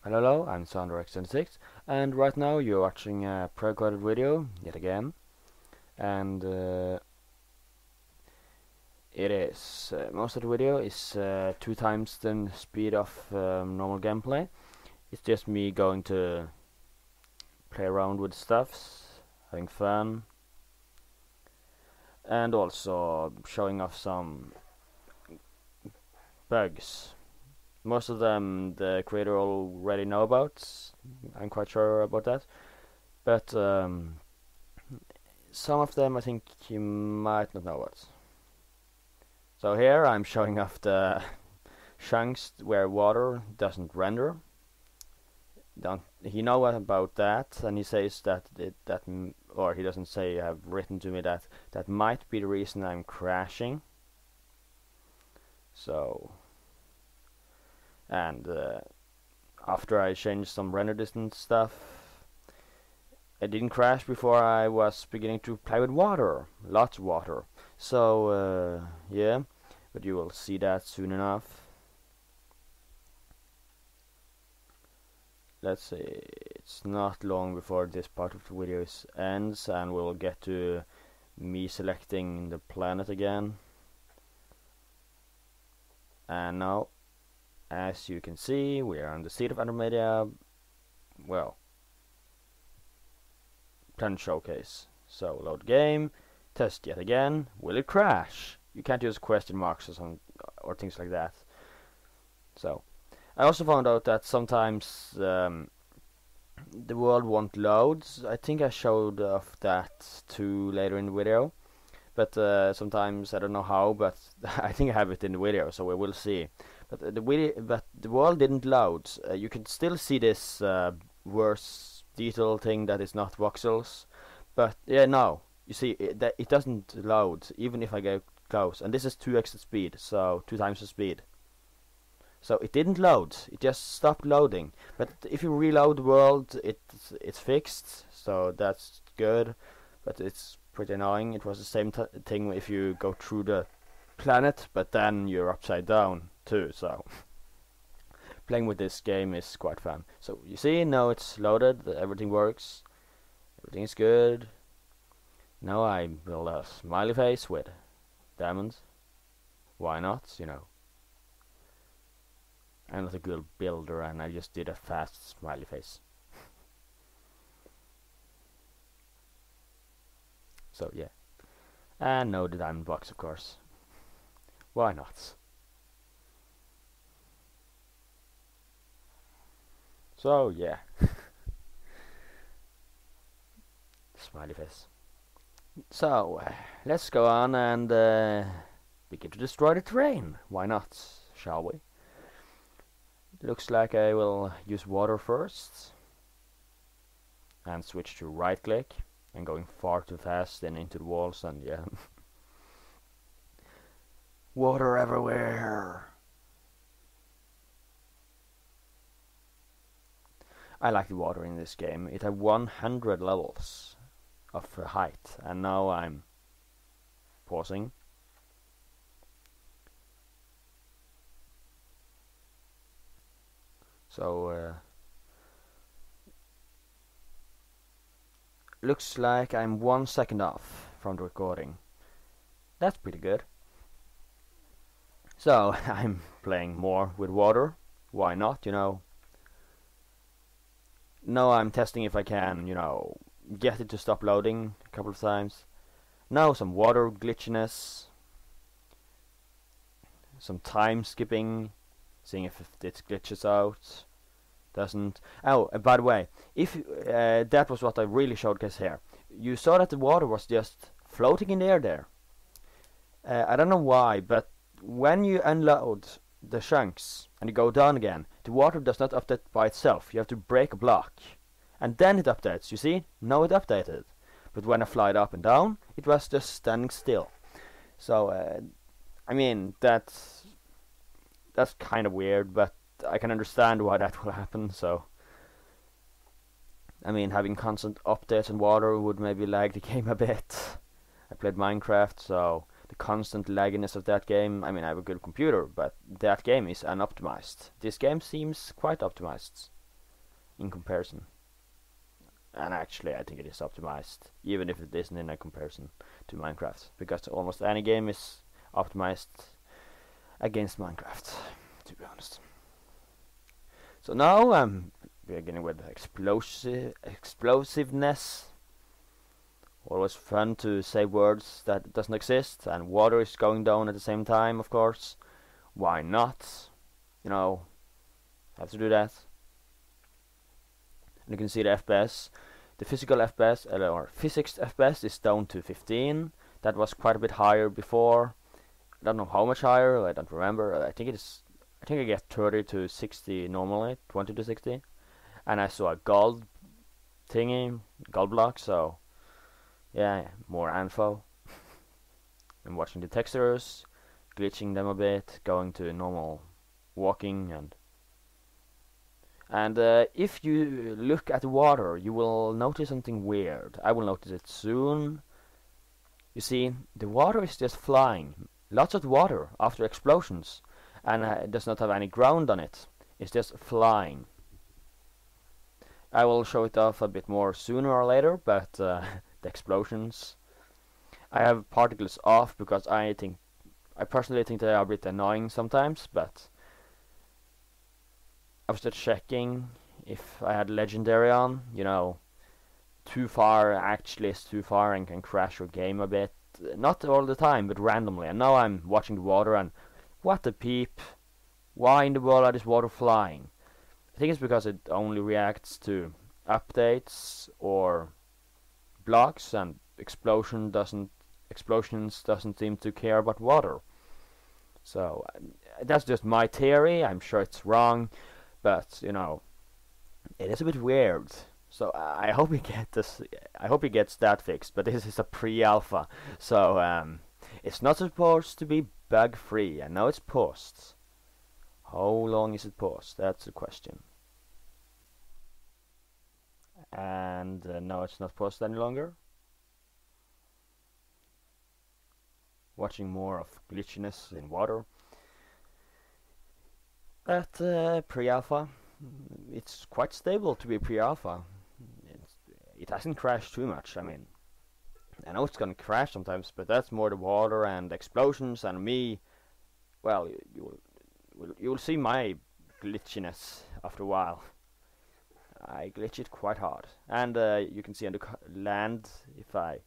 Hello, I'm SanderX26, and right now you're watching a pre-recorded video yet again, and it is most of the video is 2 times the speed of normal gameplay. It's just me going to play around with stuffs, having fun, and also showing off some bugs. Most of them the creator already know about. I'm quite sure about that, but some of them I think you might not know about. So here I'm showing off the chunks where water doesn't render. He know about that, and he says that or he doesn't say. Have written to me that that might be the reason I'm crashing. So, and after I changed some render distance stuff, I didn't crash before I was beginning to play with water, lots of water. So yeah, but you will see that soon enough. Let's see, it's not long before this part of the video ends, and we'll get to me selecting the planet again. And now, as you can see, we are on the seat of Andromeda. Well, planet showcase. So load game, test yet again. Will it crash? You can't use question marks or things like that. So I also found out that sometimes the world won't load. I think I showed off that too later in the video, but sometimes I don't know how. But I think I have it in the video, so we will see. But the world didn't load. You can still see this worse detail thing that is not voxels. But yeah, no, you see it doesn't load even if I go close. And this is 2x the speed, so 2 times the speed. So it didn't load, it just stopped loading. But if you reload the world, it's fixed, so that's good. But it's pretty annoying. It was the same thing if you go through the planet, but then you're upside down too. So playing with this game is quite fun. So you see, now it's loaded, everything works, everything is good. Now I build a smiley face with diamonds. Why not, you know? I'm not a good builder, and I just did a fast smiley face. So yeah, and no, the diamond box, of course. Why not? So yeah, smiley face. So let's go on and begin to destroy the terrain. Why not? Shall we? Looks like I will use water first and switch to right click, and going far too fast and into the walls, and yeah. Water everywhere. I like the water in this game. It had 100 levels of height, and now I'm pausing. So looks like I'm 1 second off from the recording. That's pretty good. So I'm playing more with water. Why not, you know? Now I'm testing if I can, you know, get it to stop loading a couple of times. Now some water glitchiness, some time skipping, seeing if it glitches out. Doesn't. Oh, by the way, if that was what I really showcased here. You saw that the water was just floating in the air there. I don't know why, but when you unload the chunks and you go down again, the water does not update by itself. You have to break a block, and then it updates. You see? Now it updated. But when I fly it up and down, it was just standing still. So I mean that's kind of weird, but I can understand why that will happen. So I mean, having constant updates on water would maybe lag the game a bit. I played Minecraft, so the constant lagginess of that game, I mean, I have a good computer, but that game is unoptimized. This game seems quite optimized. in comparison. And actually, I think it is optimized, even if it isn't in a comparison to Minecraft, because almost any game is optimized against Minecraft, to be honest. So now I'm beginning with explosiveness. Always fun to say words that doesn't exist, and water is going down at the same time, of course. Why not? You know, have to do that. And you can see the FPS. The physical FPS, or physics FPS, is down to 15. That was quite a bit higher before. I don't know how much higher, I don't remember. I think I get 30 to 60 normally, 20 to 60. And I saw a gold thingy, gold block, so yeah, more info. I'm watching the textures, glitching them a bit, going to normal walking, and if you look at the water, you will notice something weird. I will notice it soon. You see, the water is just flying. Lots of water after explosions, and it does not have any ground on it. It's just flying. I will show it off a bit more sooner or later, but the explosions. I have particles off because I personally think they are a bit annoying sometimes, but I was just checking if I had legendary on. You know, too far actually is too far and can crash your game a bit. Not all the time, but randomly. And now I'm watching the water and what the peep? Why in the world is water flying? I think it's because it only reacts to updates or blocks, and explosions doesn't seem to care about water. So that's just my theory. I'm sure it's wrong, but you know, it is a bit weird. So I hope we get this. I hope he gets that fixed. But this is a pre-alpha, so it's not supposed to be bug-free. I know it's paused. How long is it paused? That's the question. And no, it's not paused any longer. Watching more of glitchiness in water. But pre-alpha, it's quite stable to be pre-alpha. It hasn't crashed too much. I mean, I know it's gonna crash sometimes, but that's more the water and explosions, and me. Well, you'll see my glitchiness after a while. I glitch it quite hard, and you can see on the land if I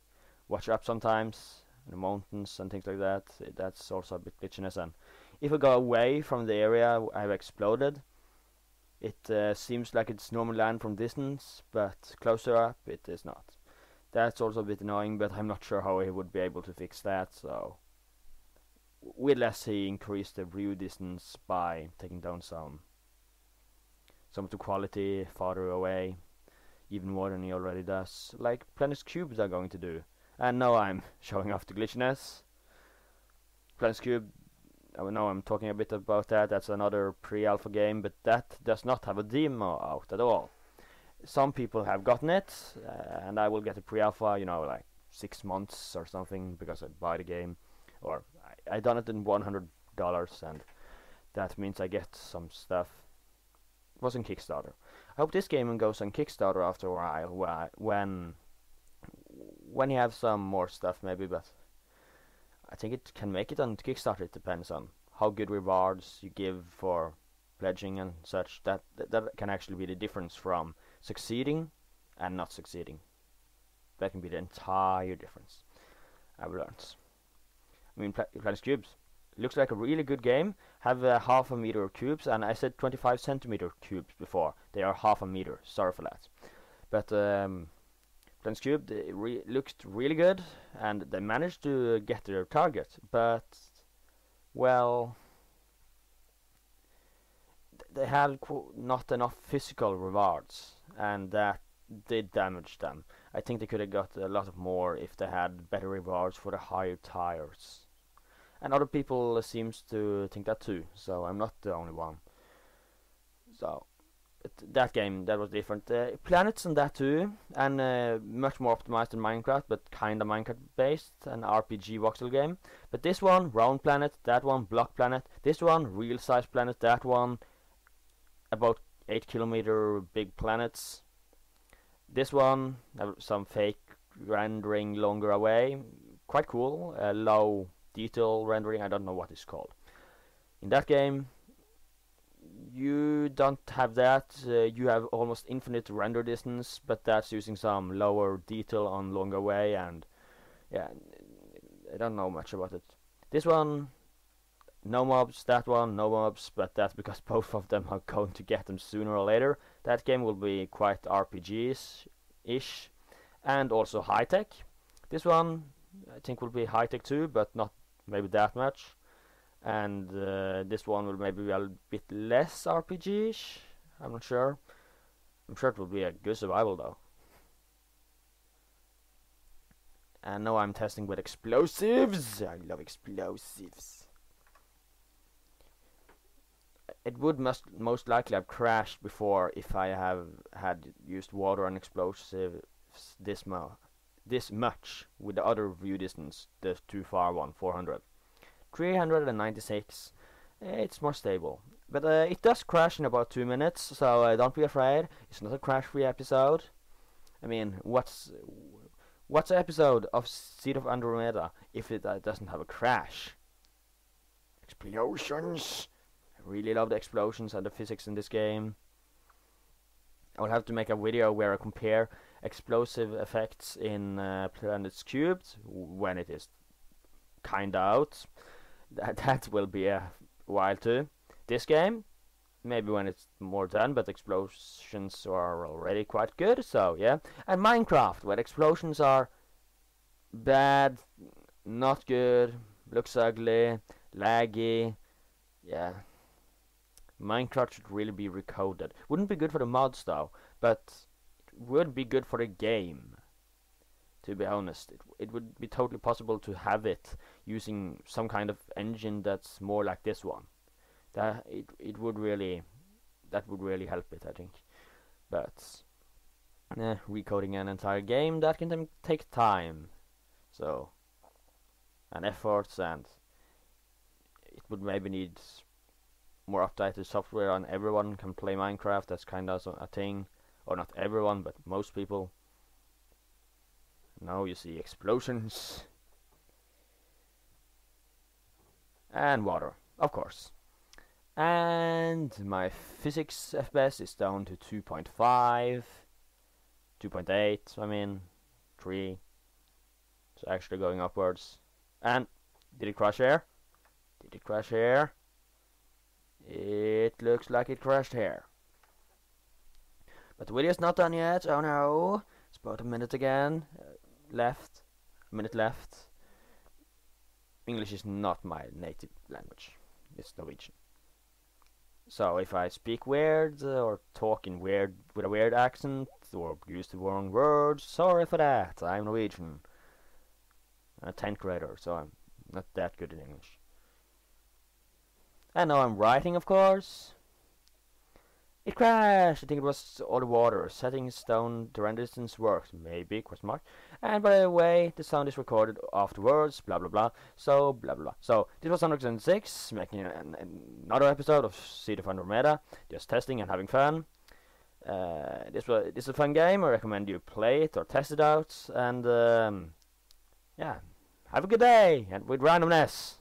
watch up sometimes, the mountains and things like that. That's also a bit glitchiness, and if I go away from the area I've exploded, it seems like it's normal land from distance, but closer up it is not. That's also a bit annoying, but I'm not sure how he would be able to fix that, so unless he increased the view distance by taking down some of the quality farther away, even more than he already does, like Planet's Cubes are going to do. And now I'm showing off the glitchiness. Planet's Cube, I know I'm talking a bit about that. That's another pre-alpha game, but that does not have a demo out at all. Some people have gotten it, and I will get a pre-alpha, you know, like 6 months or something, because I buy the game, or I done it in $100, and that means I get some stuff. It was on Kickstarter. I hope this game goes on Kickstarter after a while, when you have some more stuff maybe, but I think it can make it on Kickstarter. It depends on how good rewards you give for pledging and such. That can actually be the difference from succeeding and not succeeding. That can be the entire difference, I've learned. I mean, Planet's Cubes looks like a really good game. Have half a meter cubes, and I said 25 centimeter cubes before. They are half a meter. Sorry for that. But Planet's Cube looked really good, and they managed to get their target. But well, they had not enough physical rewards, and that did damage them. I think they could have got a lot more if they had better rewards for the higher tires. And other people seems to think that too, so I'm not the only one. So, that game, that was different. Planets and that too, and much more optimized than Minecraft, but kinda Minecraft based, an RPG voxel game. But this one, round planet, that one, block planet, this one, real size planet, that one, about 8 kilometer big planets. This one have some fake rendering longer away, quite cool. Low detail rendering, I don't know what it's called. In that game, you don't have that. You have almost infinite render distance, but that's using some lower detail on longer way, and yeah, I don't know much about it. This one, no mobs. That one, no mobs, but that's because both of them are going to get them sooner or later. That game will be quite RPGs-ish, and also high-tech. This one, I think, will be high-tech too, but not maybe that much. And this one will maybe be a bit less RPG-ish. I'm not sure. I'm sure it will be a good survival though. And now I'm testing with explosives. I love explosives. It would most likely have crashed before if I had used water and explosives this much with the other view distance, the too far one, 400. 396. It's more stable, but it does crash in about 2 minutes, so don't be afraid. It's not a crash-free episode. I mean, what's an episode of Seed of Andromeda if it doesn't have a crash? Explosions. I really love the explosions and the physics in this game. I will have to make a video where I compare explosive effects in Planets Cubed when it is kinda out. That will be a while too. This game, maybe when it's more done, but explosions are already quite good, so yeah. And Minecraft, where explosions are bad, not good, looks ugly, laggy, yeah. Minecraft should really be recoded. Wouldn't be good for the mods though, but it would be good for the game. To be honest, it would be totally possible to have it using some kind of engine that's more like this one. That would really help it, I think. But recoding an entire game, that can take time, so, and efforts, and it would maybe need more updated software, and everyone can play Minecraft. That's kind of a thing, or not everyone, but most people. Now you see explosions. And water, of course. And my physics FPS is down to 2.5, 2.8, I mean, 3. So actually going upwards. And did it crash here? Did it crash here? It looks like it crashed here. But the video's not done yet, oh no. It's about a minute again. A minute left. English is not my native language. It's Norwegian. So if I speak weird or talk in with a weird accent or use the wrong words, sorry for that. I'm Norwegian. I'm a 10th grader, so I'm not that good in English. And now I'm writing, of course. It crashed! I think it was all the water. Settings down, the render distance works. Maybe, question mark. And by the way, the sound is recorded afterwards, blah blah blah. So, blah blah blah. So, this was 106, making another episode of Seed of Andromeda. Just testing and having fun. This is a fun game. I recommend you play it or test it out. And, yeah, have a good day, and with randomness.